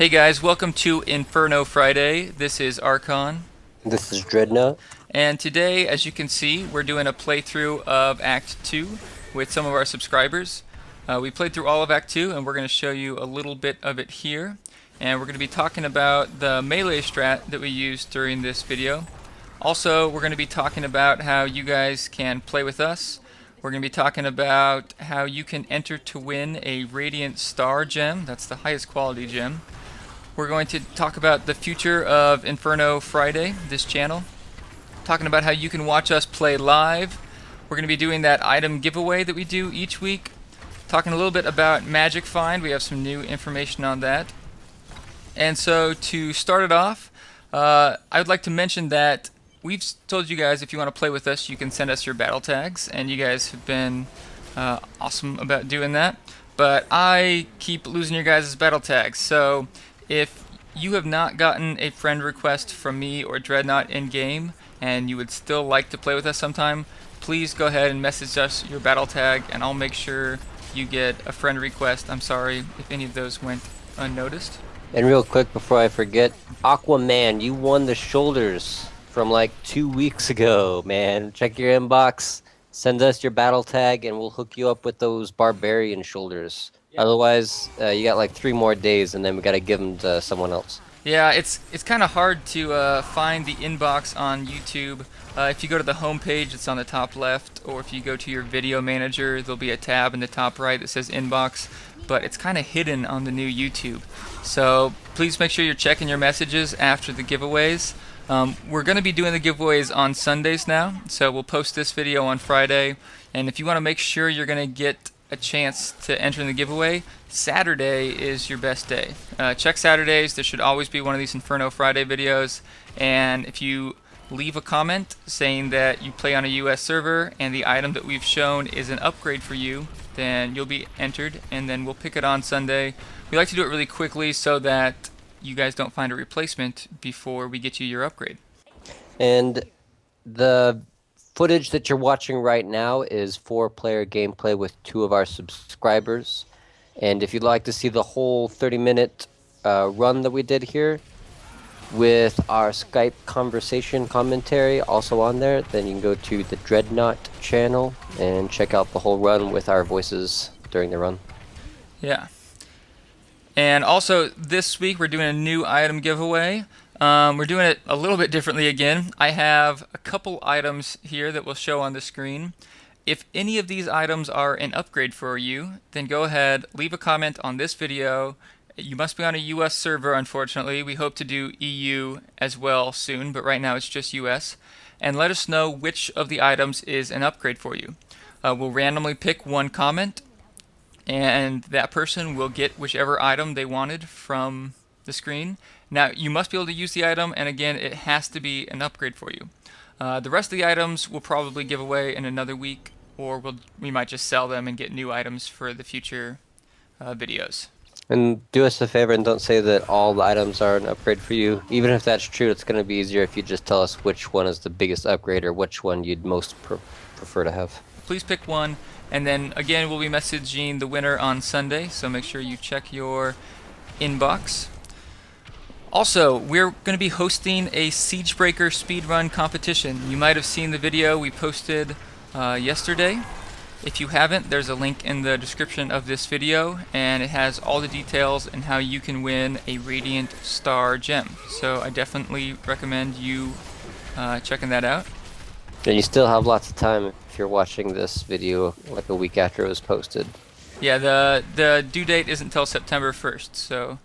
Hey guys, welcome to Inferno Friday. This is Archon. This is Dreadnought. And today, as you can see, we're doing a playthrough of Act 2 with some of our subscribers. We played through all of Act 2 and we're going to show you a little bit of it here. And we're going to be talking about the melee strat that we used during this video. Also, we're going to be talking about how you guys can play with us. We're going to be talking about how you can enter to win a Radiant Star gem. That's the highest quality gem. We're going to talk about the future of Inferno Friday, this channel. Talking about how you can watch us play live. We're going to be doing that item giveaway that we do each week. Talking a little bit about Magic Find. We have some new information on that. And so to start it off, I would like to mention that we've told you guys if you want to play with us, you can send us your battle tags. And you guys have been awesome about doing that. But I keep losing your guys' battle tags. So if you have not gotten a friend request from me or Dreadnought in game and you would still like to play with us sometime, please go ahead and message us your battle tag and I'll make sure you get a friend request. I'm sorry if any of those went unnoticed. And real quick before I forget, Aquaman, you won the shoulders from like 2 weeks ago, man. Check your inbox, send us your battle tag, and we'll hook you up with those Barbarian shoulders. Yeah. Otherwise, you got like 3 more days, and then we gotta give them to someone else. Yeah, it's kind of hard to find the inbox on YouTube. If you go to the home page, it's on the top left, or if you go to your video manager, there'll be a tab in the top right that says inbox, but it's kind of hidden on the new YouTube. So please make sure you're checking your messages after the giveaways. We're going to be doing the giveaways on Sundays now, so we'll post this video on Friday, and if you want to make sure you're going to get a chance to enter in the giveaway, Saturday is your best day. Check Saturdays. There should always be one of these Inferno Friday videos, and if you leave a comment saying that you play on a US server and the item that we've shown is an upgrade for you, then you'll be entered, and then we'll pick it on Sunday. We like to do it really quickly so that you guys don't find a replacement before we get you your upgrade. And the footage that you're watching right now is 4-player gameplay with 2 of our subscribers. And if you'd like to see the whole 30-minute run that we did here with our Skype conversation commentary also on there, then you can go to the Dreadnought channel and check out the whole run with our voices during the run. Yeah. And also this week we're doing a new item giveaway. We're doing it a little bit differently again. I have a couple items here that will show on the screen. If any of these items are an upgrade for you, then go ahead, leave a comment on this video. You must be on a US server, unfortunately. We hope to do EU as well soon, but right now it's just US. And let us know which of the items is an upgrade for you. We'll randomly pick one comment, and that person will get whichever item they wanted from the screen. Now, you must be able to use the item, and again, it has to be an upgrade for you. The rest of the items we'll probably give away in another week, or we might just sell them and get new items for the future videos. And do us a favor and don't say that all the items are an upgrade for you. Even if that's true, it's going to be easier if you just tell us which one is the biggest upgrade or which one you'd most prefer to have. Please pick one, and then again we'll be messaging the winner on Sunday, so make sure you check your inbox. Also, we're going to be hosting a siegebreaker speedrun competition. You might have seen the video we posted yesterday. If you haven't, there's a link in the description of this video, and it has all the details and how you can win a Radiant Star gem. So I definitely recommend you checking that out. And you still have lots of time if you're watching this video like a week after it was posted. Yeah, the due date isn't until September 1st, so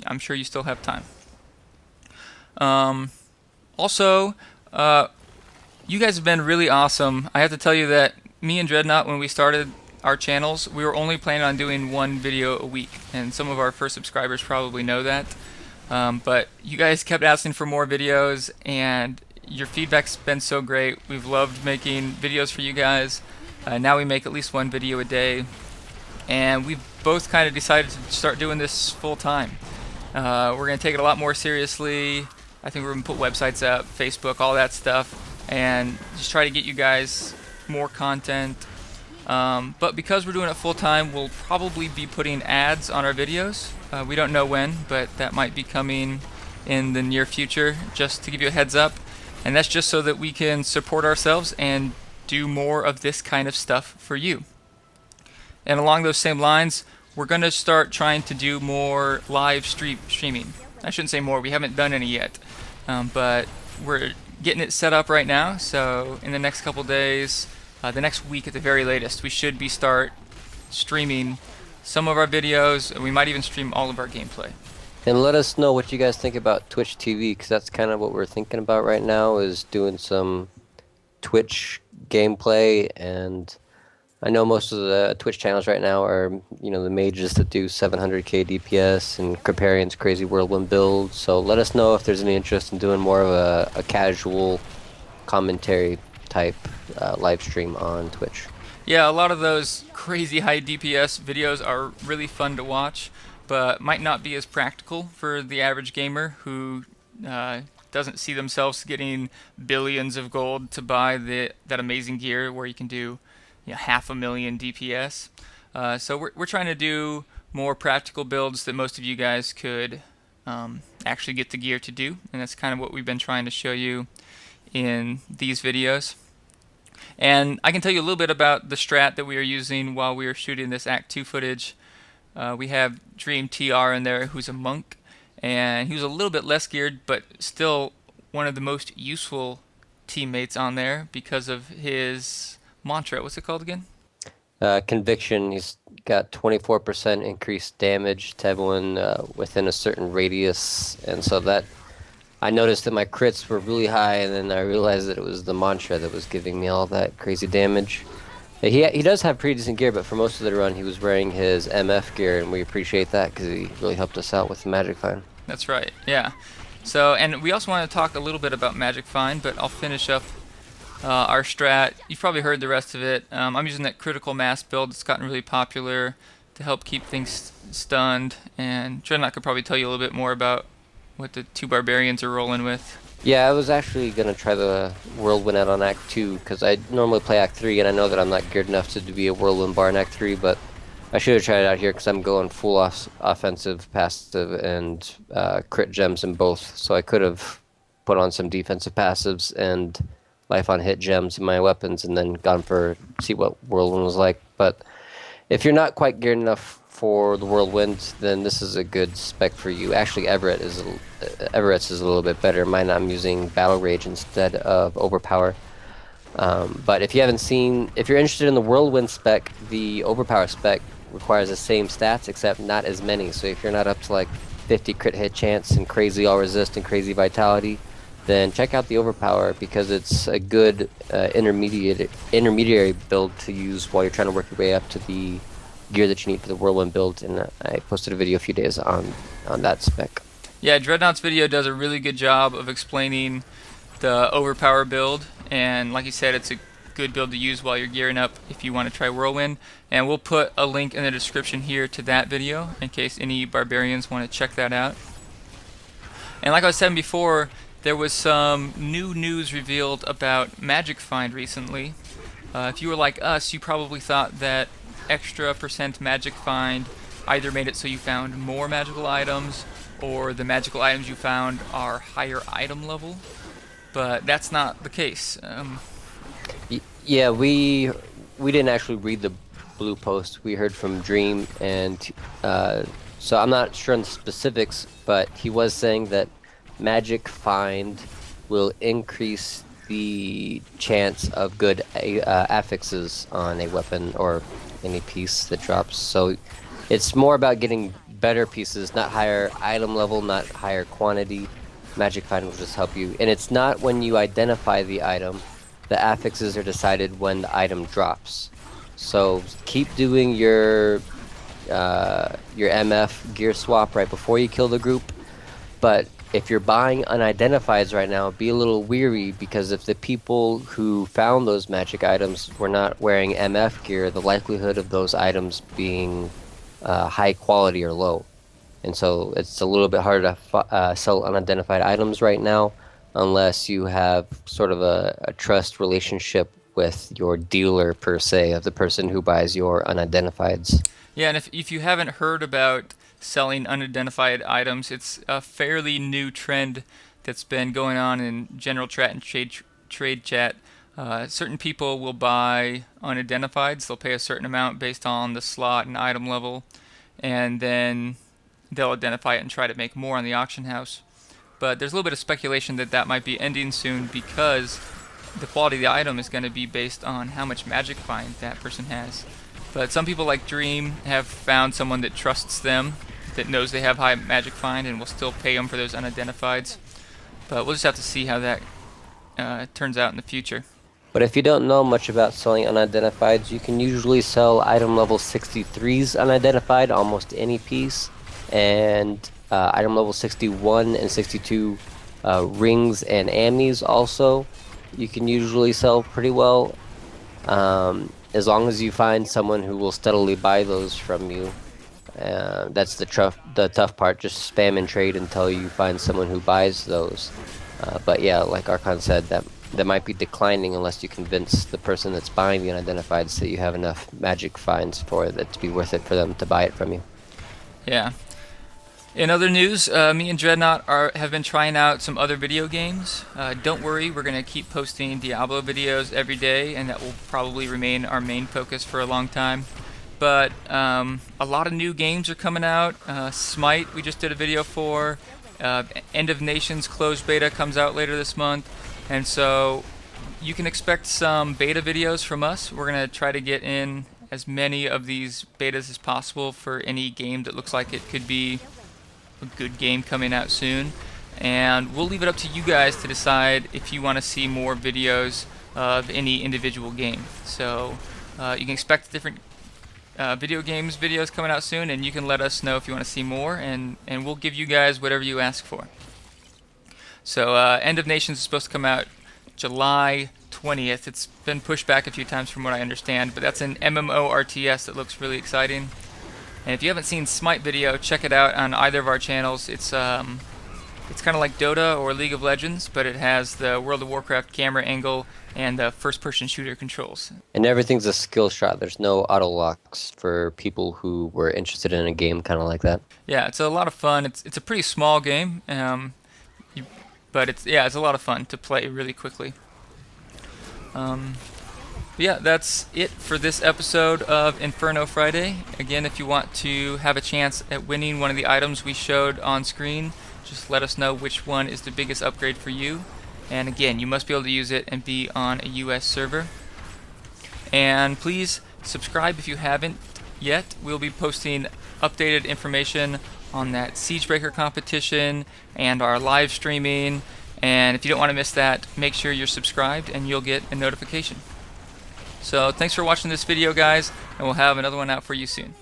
I'm sure you still have time. Also, you guys have been really awesome. I have to tell you that me and Dreadnought, when we started our channels, we were only planning on doing one video a week, and some of our first subscribers probably know that. But you guys kept asking for more videos, and your feedback's been so great. We've loved making videos for you guys. Now we make at least one video a day, and we've both kind of decided to start doing this full time. We're going to take it a lot more seriously. I think we're going to put websites up, Facebook, all that stuff, and just try to get you guys more content. But because we're doing it full time, we'll probably be putting ads on our videos. We don't know when, but that might be coming in the near future, just to give you a heads up. And that's just so that we can support ourselves and do more of this kind of stuff for you. And along those same lines, we're going to start trying to do more live streaming. I shouldn't say more, we haven't done any yet. But we're getting it set up right now, so in the next couple days, the next week at the very latest, we should be start streaming some of our videos. We might even stream all of our gameplay. And let us know what you guys think about Twitch TV, because that's kind of what we're thinking about right now, is doing some Twitch gameplay. And I know most of the Twitch channels right now are, the mages that do 700k DPS and Kriparian's crazy whirlwind build. So let us know if there's any interest in doing more of a casual commentary type live stream on Twitch. Yeah, a lot of those crazy high DPS videos are really fun to watch, but might not be as practical for the average gamer who doesn't see themselves getting billions of gold to buy that amazing gear where you can do 500,000 DPS. So we're trying to do more practical builds that most of you guys could actually get the gear to do, and that's kind of what we've been trying to show you in these videos. And I can tell you a little bit about the strat that we are using while we are shooting this Act 2 footage. We have Dream TR in there, who's a monk, and he was a little bit less geared, but still one of the most useful teammates on there because of his mantra. What's it called again? Conviction. He's got 24% increased damage to everyone within a certain radius, and so that I noticed that my crits were really high, and then I realized that it was the mantra that was giving me all that crazy damage. He does have pretty decent gear, but for most of the run he was wearing his MF gear, and we appreciate that because he really helped us out with the Magic Find. That's right, yeah. So, and we also want to talk a little bit about Magic Find, but I'll finish up our strat. You've probably heard the rest of it. I'm using that critical mass build that's gotten really popular to help keep things stunned, and Dreadnought could probably tell you a little bit more about what the two barbarians are rolling with. Yeah, I was actually going to try the Whirlwind out on Act 2, because I normally play Act 3, and I know that I'm not geared enough to be a Whirlwind bar in Act 3, but I should have tried it out here, because I'm going full offensive, passive, and crit gems in both, so I could have put on some defensive passives and life on hit gems in my weapons, and then gone for see what Whirlwind was like. But if you're not quite geared enough for the Whirlwind, then this is a good spec for you. Actually, Everett's is a little bit better. Mine, I'm using Battle Rage instead of Overpower. But if you're interested in the Whirlwind spec, the Overpower spec requires the same stats, except not as many. So if you're not up to like 50 crit hit chance and crazy all resist and crazy vitality, then check out the Overpower, because it's a good intermediary build to use while you're trying to work your way up to the gear that you need for the Whirlwind build. And I posted a video a few days on that spec. Yeah, Dreadnought's video does a really good job of explaining the Overpower build, and like you said, it's a good build to use while you're gearing up if you want to try Whirlwind. And we'll put a link in the description here to that video in case any barbarians want to check that out. And like I was saying before, there was some new news revealed about Magic Find recently. If you were like us, you probably thought that extra % Magic Find either made it so you found more magical items, or the magical items you found are higher item level, but that's not the case. Yeah, we didn't actually read the blue post. We heard from Dream, and so I'm not sure on the specifics, but he was saying that Magic Find will increase the chance of good affixes on a weapon or any piece that drops. So it's more about getting better pieces, not higher item level, not higher quantity. Magic Find will just help you. And it's not when you identify the item. The affixes are decided when the item drops. So keep doing your MF gear swap right before you kill the group. But if you're buying unidentifieds right now, be a little weary, because if the people who found those magic items were not wearing MF gear, the likelihood of those items being high quality or low. And so it's a little bit harder to sell unidentified items right now, unless you have sort of a trust relationship with your dealer per se, of the person who buys your unidentifieds. Yeah, and if you haven't heard about selling unidentified items, it's a fairly new trend that's been going on in general chat and trade chat. Certain people will buy unidentifieds. They'll pay a certain amount based on the slot and item level, and then they'll identify it and try to make more on the auction house. But there's a little bit of speculation that that might be ending soon because the quality of the item is going to be based on how much magic find that person has. But some people like Dream have found someone that trusts them, that knows they have high magic find, and will still pay them for those unidentifieds. But we'll just have to see how that turns out in the future. But if you don't know much about selling unidentifieds, you can usually sell item level 63s unidentified, almost any piece, and item level 61 and 62 rings and ammies also you can usually sell pretty well, as long as you find someone who will steadily buy those from you. That's the tough part, just spam and trade until you find someone who buys those. But yeah, like Archon said, that might be declining unless you convince the person that's buying the unidentifieds that you have enough magic finds for it to be worth it for them to buy it from you. Yeah. In other news, me and Dreadnought have been trying out some other video games. Don't worry, we're going to keep posting Diablo videos every day, and that will probably remain our main focus for a long time. But a lot of new games are coming out. Smite, we just did a video for. End of Nations closed beta comes out later this month. And so you can expect some beta videos from us. We're going to try to get in as many of these betas as possible for any game that looks like it could be a good game coming out soon, and we'll leave it up to you guys to decide if you want to see more videos of any individual game. So you can expect different video games videos coming out soon, and you can let us know if you want to see more, and we'll give you guys whatever you ask for. So End of Nations is supposed to come out July 20th. It's been pushed back a few times from what I understand, but that's an MMO RTS that looks really exciting. And if you haven't seen Smite video, check it out on either of our channels. It's kind of like Dota or League of Legends, but it has the World of Warcraft camera angle and the first-person shooter controls. And everything's a skill shot. There's no auto locks for people who were interested in a game kind of like that. Yeah, it's a lot of fun. It's a pretty small game, but it's a lot of fun to play really quickly. Yeah, that's it for this episode of Inferno Friday. Again, if you want to have a chance at winning one of the items we showed on screen, just let us know which one is the biggest upgrade for you. And again, you must be able to use it and be on a US server. And please subscribe if you haven't yet. We'll be posting updated information on that siegebreaker competition and our live streaming. And if you don't want to miss that, make sure you're subscribed and you'll get a notification. So thanks for watching this video, guys, and we'll have another one out for you soon.